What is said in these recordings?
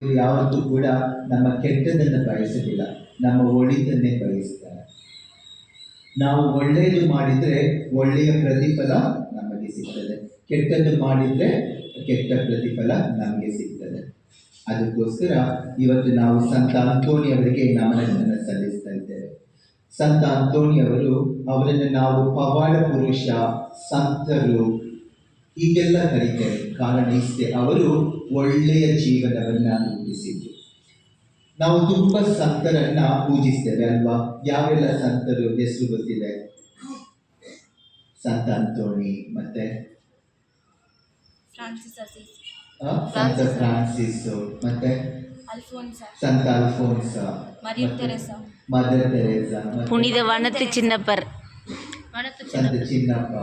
ಯಾವತ್ತೂ ಕೂಡ ನಮ್ಮ ಕೆಟ್ಟದನ್ನು ಬಯಸಲಿಲ್ಲ, ನಮ್ಮ ಒಳಿತನ್ನೇ ಬಯಸ್ತಾರೆ. ನಾವು ಒಳ್ಳೆಯದು ಮಾಡಿದರೆ ಒಳ್ಳೆಯ ಪ್ರತಿಫಲ ನಮಗೆ ಸಿಗ್ತದೆ, ಕೆಟ್ಟದ್ದು ಮಾಡಿದರೆ ಕೆಟ್ಟ ಪ್ರತಿಫಲ ನಮಗೆ ಸಿಗ್ತದೆ. ಅದಕ್ಕೋಸ್ಕರ ಇವತ್ತು ನಾವು ಸಂತ ಅಂತೋನಿ ಅವರಿಗೆ ನಮನವನ್ನು ಸಲ್ಲಿಸ್ತಾ ಇದ್ದೇವೆ. ಸಂತ ಅಂತೋನಿ ಅವರನ್ನು ನಾವು ಪವಾಡ ಪುರುಷ, ಸಂತರು ಹೀಗೆಲ್ಲ ಕರೀತೇವೆ. ಕಾರಣ ಇಷ್ಟೇ, ಅವರು ಒಳ್ಳೆಯ ಜೀವನವನ್ನ ರೂಪಿಸಿದ್ರು. ನಾವು ತುಂಬಾ ಸಂತರನ್ನ ಪೂಜಿಸ್ತೇವೆ ಅಲ್ವಾ? ಯಾವೆಲ್ಲ ಸಂತರು ಹೆಸರು ಗೊತ್ತಿದೆ? ಸಂತ ಅಂತೋನಿ, ಮತ್ತೆ ಸಂತ ಫ್ರಾನ್ಸಿಸ್, ಮತ್ತೆ ಸಂತ ಅಲ್ಫೋನ್ಸ, ಮದರ್ ತೆರೇಸಾ, புனித வனத்து சின்னப்பர், ಸಂತ ಚಿನ್ನಪ್ಪ,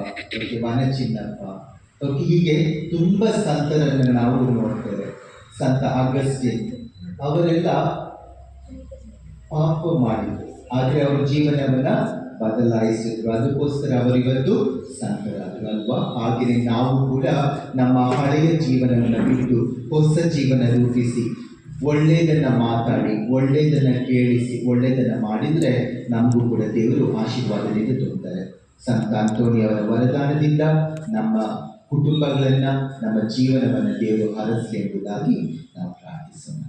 ವನ ಚಿನ್ನಪ್ಪ. ಹೀಗೆ ತುಂಬಾ ಸಂತರನ್ನು ನಾವು ನೋಡ್ತೇವೆ. ಸಂತ ಆಗಸ್ಟಿನ್ ಅವರೆಲ್ಲ ಪಾಪ ಮಾಡಿದ್ರು, ಆದರೆ ಅವರ ಜೀವನವನ್ನ ಬದಲಾಯಿಸಿದ್ರು. ಅದಕ್ಕೋಸ್ಕರ ಅವರಿವತ್ತು ಸಂತರಾದರು ಅಲ್ವಾ? ಹಾಗೆಯೇ ನಾವು ಕೂಡ ನಮ್ಮ ಹಳೆಯ ಜೀವನವನ್ನು ಬಿಟ್ಟು ಹೊಸ ಜೀವನ ರೂಪಿಸಿ, ಒಳ್ಳೆಯದನ್ನು ಮಾತಾಡಿ, ಒಳ್ಳೆಯದನ್ನು ಕೇಳಿಸಿ, ಒಳ್ಳೆಯದನ್ನು ಮಾಡಿದರೆ ನಮಗೂ ಕೂಡ ದೇವರು ಆಶೀರ್ವಾದದಿಂದ ತುಂಬುತ್ತಾರೆ. ಸಂತ ಅಂತೋನಿ ಅವರ ವರದಾನದಿಂದ ನಮ್ಮ ಕುಟುಂಬಗಳನ್ನು, ನಮ್ಮ ಜೀವನವನ್ನು ದೇವರು ಹರಸಲಿ ಎಂಬುದಾಗಿ ನಾವು ಪ್ರಾರ್ಥಿಸೋಣ.